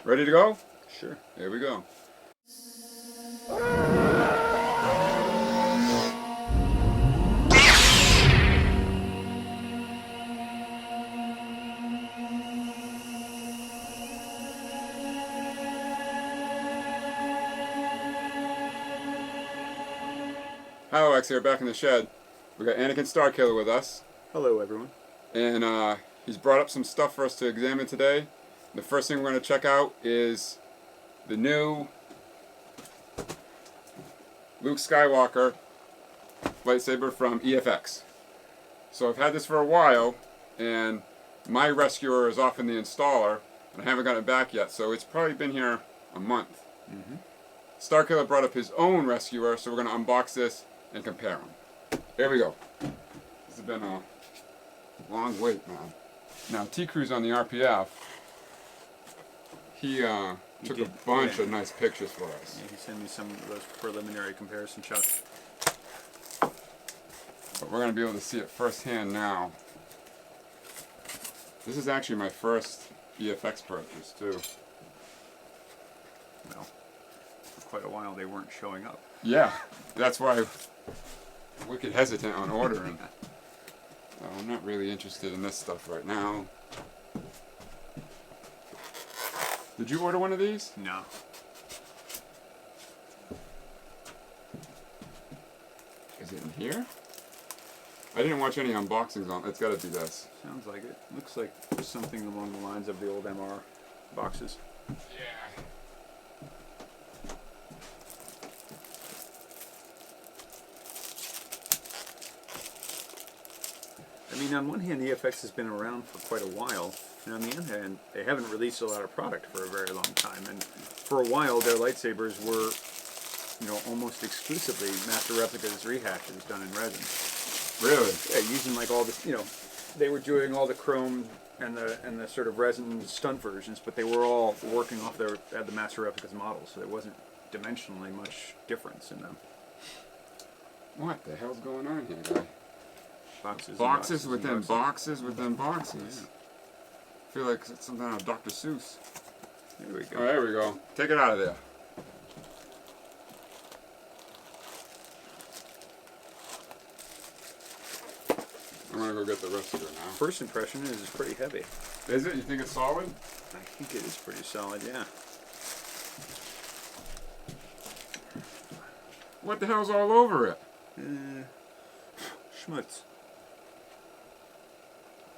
Ready to go? Sure. Here we go. Hello, X here, back in the shed. We got Anakin Starkiller with us, Hello, everyone. and he's brought up some stuff for us to examine today. The first thing we're going to check out is the new Luke Skywalker lightsaber from EFX. So I've had this for a while, and my rescuer is off in the installer, and I haven't gotten it back yet, so it's probably been here a month. Mm-hmm. Starkiller brought up his own rescuer, so we're going to unbox this and compare them. Here we go. This has been a long wait, man. Now, T-Crew's on the RPF. He took a bunch of nice pictures for us. Yeah, he sent me some of those preliminary comparison shots. But we're going to be able to see it firsthand now. This is actually my first EFX purchase, too. Well, for quite a while they weren't showing up. Yeah, that's why I'm wicked hesitant on ordering. I'm not really interested in this stuff right now. Did you order one of these? No. Is it in here? I didn't watch any unboxings on it. It's got to be this. Sounds like it. Looks like something along the lines of the old MR boxes. Yeah. I mean, on one hand, EFX has been around for quite a while, and on the other hand, they haven't released a lot of product for a very long time. And for a while, their lightsabers were, almost exclusively master replicas rehashes done in resin. Really? Yeah, using like all the, they were doing all the chrome and the sort of resin stunt versions, but they were all working off the master replicas models, so there wasn't dimensionally much difference in them. What the hell's going on here, guy? Boxes within boxes. boxes within boxes. Yeah. I feel like it's something out of Dr. Seuss. There we go. Oh, there we go. Take it out of there. I'm gonna go get the rest of it now. First impression is it's pretty heavy. Is it? You think it's solid? I think it is pretty solid, yeah. What the hell's all over it? Schmutz.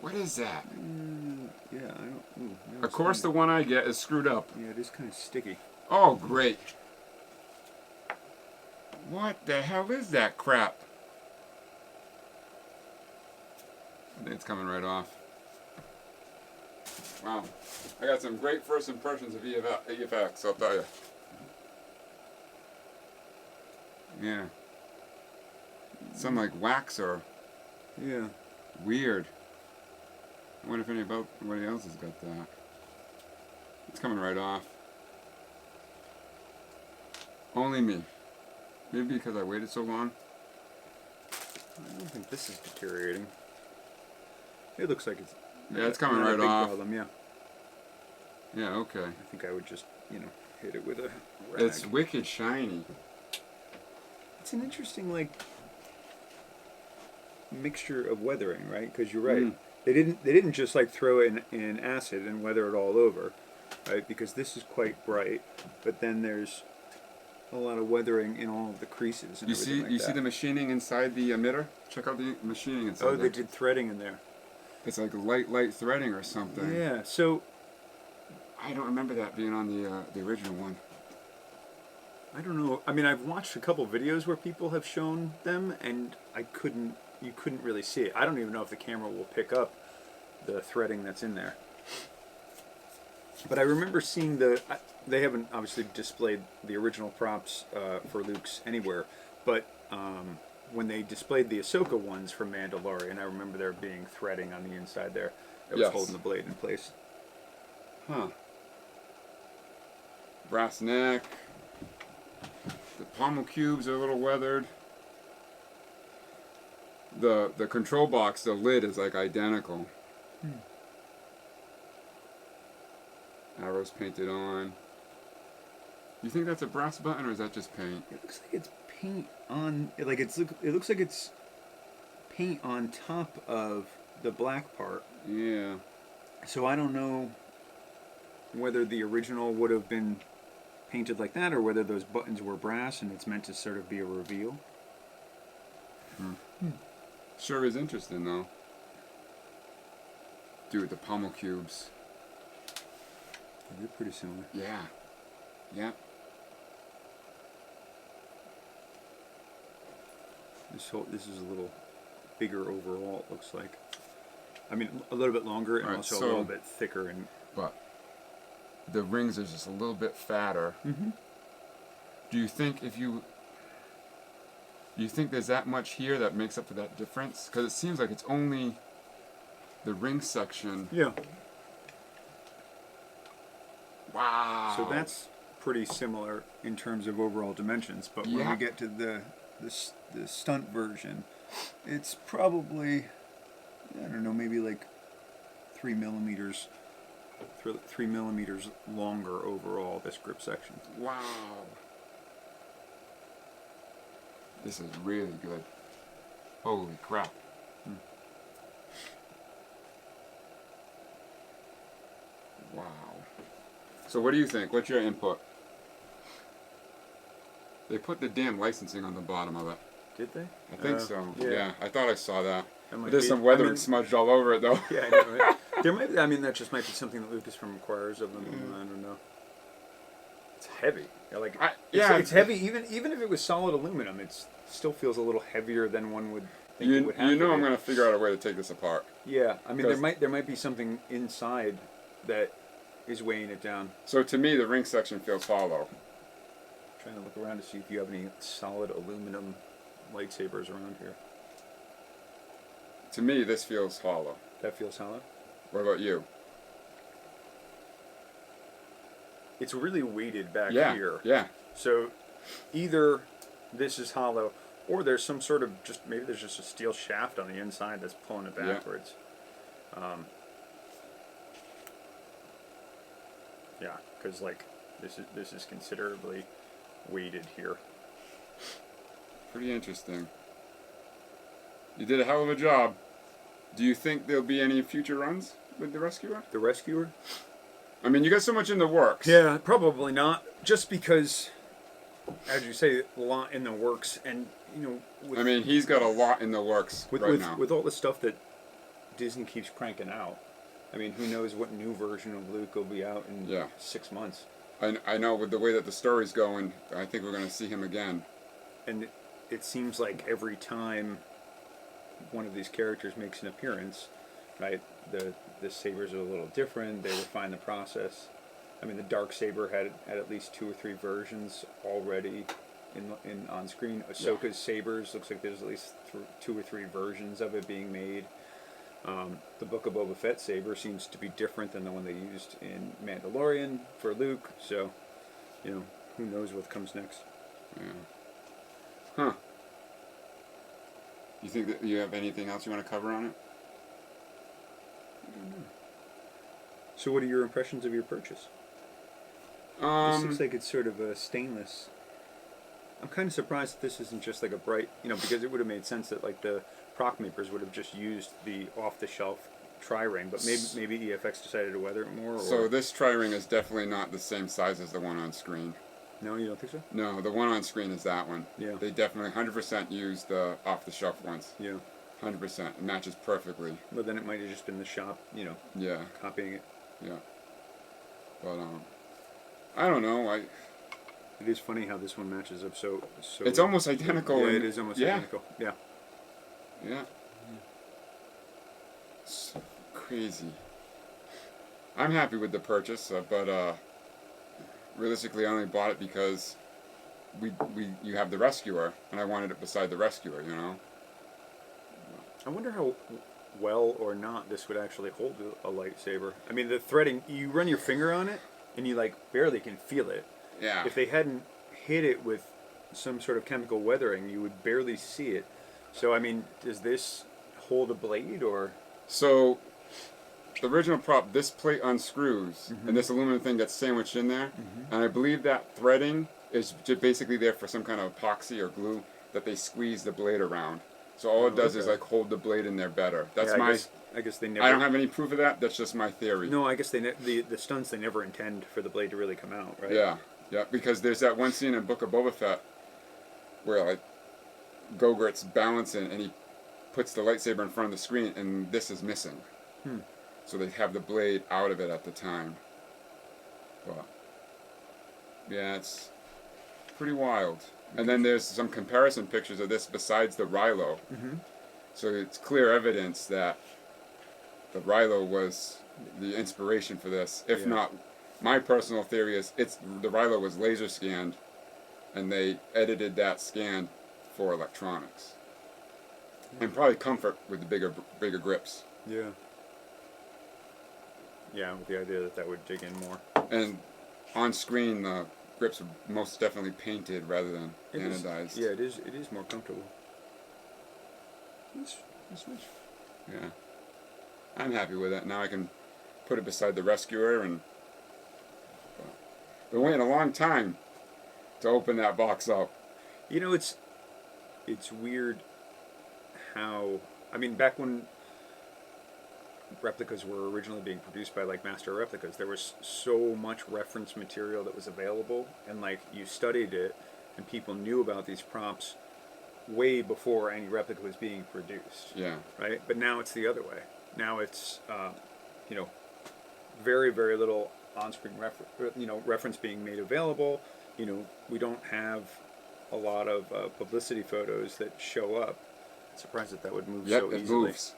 What is that? Yeah, I don't. Ooh, Of course, the one I get is screwed up. Yeah, it is kind of sticky. Oh, great. What the hell is that crap? I think it's coming right off. Wow. I got some great first impressions of EFX, I'll tell you. Yeah. Some like wax or Yeah. weird. I wonder if anybody else has got that. It's coming right off. Only me. Maybe because I waited so long. I don't think this is deteriorating. It looks like it's. Yeah, it's coming not a right big off. Problem, yeah. Yeah, okay. I think I would just, hit it with a rag. It's wicked shiny. It's an interesting, mixture of weathering, right? Because you're right. They didn't just throw it in acid and weather it all over, right? Because this is quite bright, but then there's a lot of weathering in all of the creases and everything like that. See the machining inside the emitter? Check out the machining inside. Oh, they did threading in there. It's like light threading or something. Yeah. So I don't remember that being on the original one. I don't know. I mean, I've watched a couple videos where people have shown them, and you couldn't really see it. I don't even know if the camera will pick up the threading that's in there. But I remember seeing they haven't obviously displayed the original props for Luke's anywhere, but when they displayed the Ahsoka ones from Mandalorian, I remember there being threading on the inside there that was holding the blade in place. Huh. Brass neck. The pommel cubes are a little weathered. The control box, the lid is like identical. Arrows painted on. You think that's a brass button or is that just paint? It looks like it's paint on. Like it looks like it's paint on top of the black part. Yeah. So I don't know whether the original would have been painted like that or whether those buttons were brass and it's meant to sort of be a reveal. Sure is interesting though. Dude, the pommel cubes. They're pretty similar. Yeah. Yeah. This is a little bigger overall. It looks like. I mean, a little bit longer and Right, also a so- little bit thicker and. But the rings are just a little bit fatter. Mm-hmm. Do you think there's that much here that makes up for that difference? Because it seems like it's only the ring section. Yeah. Wow. So that's pretty similar in terms of overall dimensions, but when Yeah. we get to the stunt version, it's probably, I don't know, maybe like 3 millimeters longer overall, this grip section. Wow. This is really good. Holy crap. Wow. So what do you think? What's your input? They put the damn licensing on the bottom of it. Did they? I think so. yeah. Yeah, I thought I saw that. That might There's be- some weathering I mean- smudged all over it though. Yeah, I know, right? There might be, I mean, that just might be something that Lucasfilm requires of them. I don't know. It's heavy. Yeah, like it's heavy. Even if it was solid aluminum, it still feels a little heavier than one would think it would have. You to know I'm be. gonna figure out a way to take this apart. Yeah, I mean, 'Cause- there might be something inside that is weighing it down. So to me, the ring section feels hollow. Trying to look around to see if you have any solid aluminum lightsabers around here. To me, this feels hollow. That feels solid. What about you? It's really weighted back Yeah. here. Yeah. So either this is hollow, or there's some sort of maybe there's just a steel shaft on the inside that's pulling it Yeah. backwards. Yeah, because like this is considerably weighted here. Pretty interesting. You did a hell of a job. Do you think there'll be any future runs with the Rescuer? The Rescuer? I mean, you got so much in the works. Yeah, probably not. Just because, as you say, a lot in the works, and you know, with, I mean, he's got a lot in the works right now. with all the stuff that Disney keeps cranking out. I mean, who knows what new version of Luke will be out in 6 months? I know with the way that the story's going, I think we're going to see him again. And it seems like every time one of these characters makes an appearance, right, the sabers are a little different. They refine the process. I mean, the dark saber had at least 2 or 3 versions already in on screen. Ahsoka's sabers looks like there's at least 2 or 3 versions of it being made. The Book of Boba Fett saber seems to be different than the one they used in Mandalorian for Luke. So, you know, who knows what comes next? Yeah. Huh. You think that you have anything else you want to cover on it? So, what are your impressions of your purchase? This looks like it's sort of a stainless. I'm kind of surprised that this isn't just like a bright, you know, because it would have made sense that like the proc makers would have just used the off-the-shelf tri-ring, but maybe EFX decided to weather it more. Or... So this tri-ring is definitely not the same size as the one on screen. No, you don't think so? No, the one on screen is that one. Yeah. They definitely 100% used the off-the-shelf ones. Yeah. 100%. It matches perfectly. But then it might have just been the shop, you know, Yeah. copying it. Yeah. But I don't know. It is funny how this one matches up so. It's almost identical. Yeah, in- it is almost yeah. identical. Yeah. Yeah. It's crazy. I'm happy with the purchase, but realistically, I only bought it because you have the Rescuer, and I wanted it beside the Rescuer. You know. I wonder how well or not this would actually hold a lightsaber. I mean, the threading, you run your finger on it, and you like barely can feel it. Yeah. If they hadn't hit it with some sort of chemical weathering, you would barely see it. So, I mean, does this hold a blade or? So, the original prop, this plate unscrews, and this aluminum thing gets sandwiched in there, and I believe that threading is basically there for some kind of epoxy or glue that they squeeze the blade around. So all it does is like hold the blade in there better. That's I guess they never. I don't have any proof of that. That's just my theory. No, I guess the stunts they never intend for the blade to really come out, right? Yeah, yeah. Because there's that one scene in Book of Boba Fett where like Gogurt's balancing and he puts the lightsaber in front of the screen, and this is missing. So they have the blade out of it at the time. But yeah, it's pretty wild. And then there's some comparison pictures of this besides the Rilo. So it's clear evidence that the Rilo was the inspiration for this. If not, my personal theory is the Rilo was laser scanned, and they edited that scan for electronics. And probably comfort with the bigger grips. Yeah. Yeah, with the idea that would dig in more. And on screen, the grips are most definitely painted rather than anodized. Yeah, it is more comfortable. It's nice. Yeah. I'm happy with it. Now I can put it beside the Rescuer, and been waiting a long time to open that box up. You know, it's weird how, I mean, back when replicas were originally being produced by like Master Replicas, there was so much reference material that was available, and like you studied it and people knew about these props way before any replica was being produced. Yeah. Right? But now it's the other way. Now it's very, very little on-screen reference being made available. We don't have a lot of publicity photos that show up. I'm surprised that would move so easily. It moves.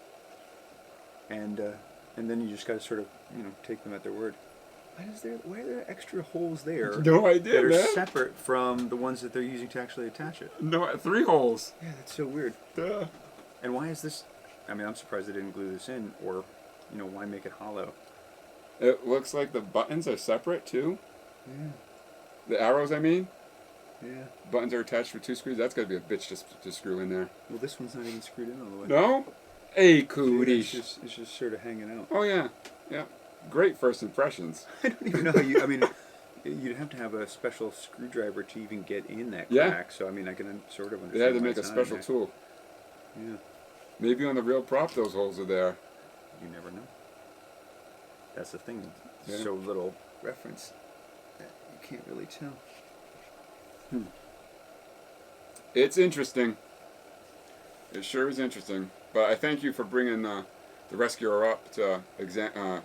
And then you just got to sort of take them at their word. Why are there extra holes there? No idea, that are man. separate from the ones that they're using to actually attach it. No, 3 holes. Yeah, that's so weird. Duh. And why is this? I mean, I'm surprised they didn't glue this in, or why make it hollow? It looks like the buttons are separate too. Yeah. The arrows, I mean. Yeah. Buttons are attached with 2 screws. That's gotta be a bitch to screw in there. Well, this one's not even screwed in all the way. No? Hey, cooties. It's just sort of hanging out. Oh yeah, yeah. Great first impressions. I don't even know how you. I mean, you'd have to have a special screwdriver to even get in that crack. So I mean, I can sort of understand. They had to make a special tool. Yeah. Maybe on the real prop, those holes are there. You never know. That's the thing. Yeah. So little reference that you can't really tell. It's interesting. It sure is interesting. But I thank you for bringing the Rescuer up to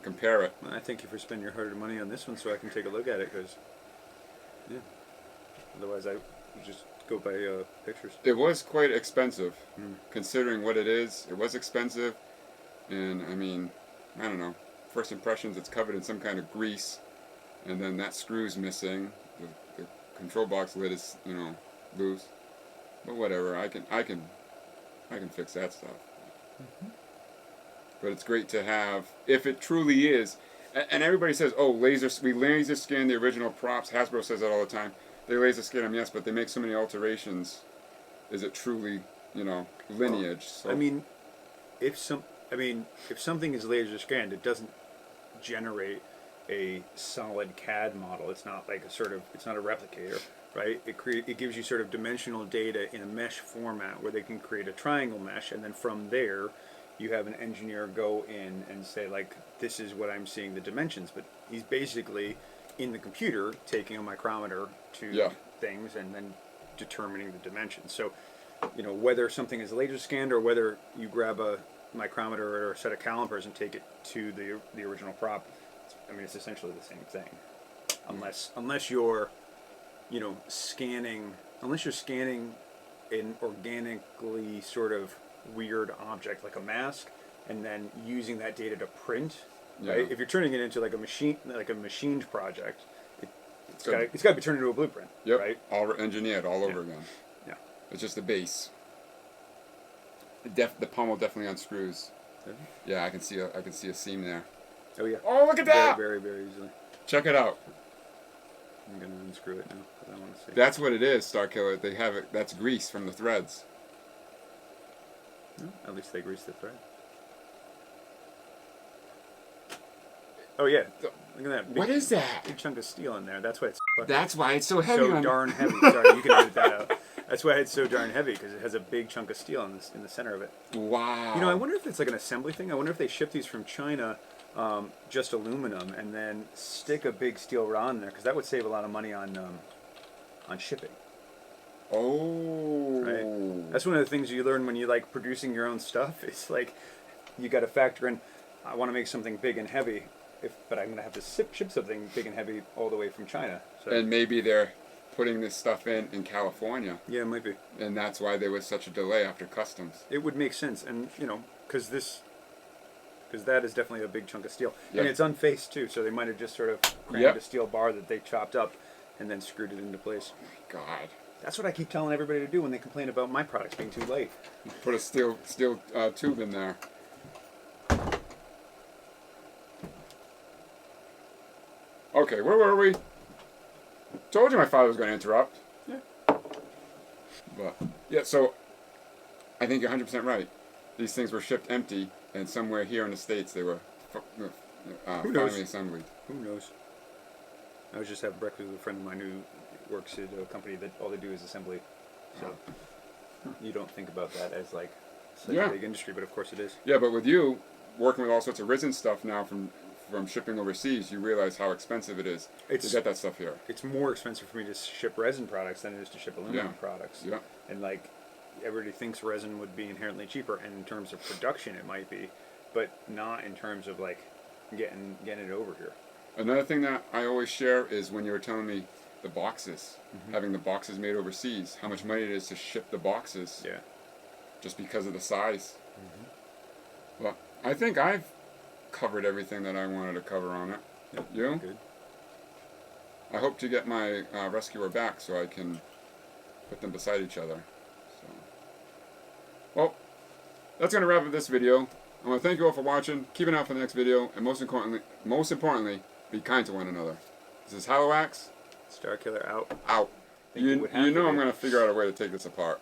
compare it. Well, I thank you for spending your hard-earned money on this one so I can take a look at it, because otherwise I would just go by pictures. It was quite expensive, considering what it is. It was expensive, and I mean, I don't know. First impressions, it's covered in some kind of grease, and then that screw's missing. The control box lid is loose, but whatever. I can fix that stuff. But it's great to have, if it truly is, and everybody says, oh, we laser scan the original props. Hasbro says that all the time. They laser scan them, yes, but they make so many alterations. Is it truly, lineage? So. I mean, if something is laser scanned, it doesn't generate a solid CAD model. It's not like it's not a replicator, right? It gives you sort of dimensional data in a mesh format where they can create a triangle mesh, and then from there, you have an engineer go in and say, like, this is what I'm seeing the dimensions. But he's basically in the computer taking a micrometer to things and then determining the dimensions. So, whether something is laser scanned or whether you grab a micrometer or a set of calipers and take it to the original prop, it's essentially the same thing. Unless you're scanning an organically sort of weird object like a mask, and then using that data to print. Right? If you're turning it into like a machined project, it's got to be turned into a blueprint. Yep. Right. All engineered all over again. Yeah. It's just the base. The pommel definitely unscrews. Yeah, I can see a seam there. Oh yeah. Oh, look at that! Very, very easily. Check it out. I'm gonna unscrew it now because I want to see. That's what it is, Starkiller. They have it. That's grease from the threads. At least they grease the thread. Oh yeah, look at that. Big, What is that? big chunk of steel in there. That's why it's fucking That's why it's so heavy. so darn heavy. Sorry, you can edit that out. That's why it's so darn heavy, because it has a big chunk of steel in the center of it. Wow. You know, I wonder if it's like an assembly thing. I wonder if they ship these from China, just aluminum, and then stick a big steel rod in there, because that would save a lot of money on shipping. Oh. Right. That's one of the things you learn when you like producing your own stuff. It's like you got to factor in. I want to make something big and heavy, but I'm going to have to ship something big and heavy all the way from China. So. And maybe they're putting this stuff in California. Yeah, it might be. And that's why there was such a delay after customs. It would make sense, and you know, because that is definitely a big chunk of steel, Yep. and it's unfaced too. So they might have just sort of crammed Yep. a steel bar that they chopped up, and then screwed it into place. God. That's what I keep telling everybody to do when they complain about my products being too light. Put a steel tube in there. Okay, where were we? Told you my father was going to interrupt. Yeah. But yeah, so I think you're 100% right. These things were shipped empty, and somewhere here in the States they were finally assembled. Who knows? I was just having breakfast with a friend of mine who works at a company that all they do is assembly. So you don't think about that as like such Yeah. a big industry, but of course it is. Yeah, but with you working with all sorts of resin stuff now from shipping overseas, you realize how expensive it is to get that stuff here. It's more expensive for me to ship resin products than it is to ship aluminum Yeah. products. Yeah. And like everybody thinks resin would be inherently cheaper, and in terms of production it might be, but not in terms of like getting it over here. Another thing that I always share is when you were telling me the boxes, having the boxes made overseas, how much money it is to ship the boxes. Yeah. Just because of the size. Well, I think I've covered everything that I wanted to cover on it. Yep. You? Good. I hope to get my rescuer back so I can put them beside each other. So, well, that's gonna wrap up this video. I want to thank you all for watching. Keep an eye out for the next video, and most importantly, be kind to one another. This is Hallowax. Starkiller out. Out. Think it You would have to know I'm be. gonna figure out a way to take this apart.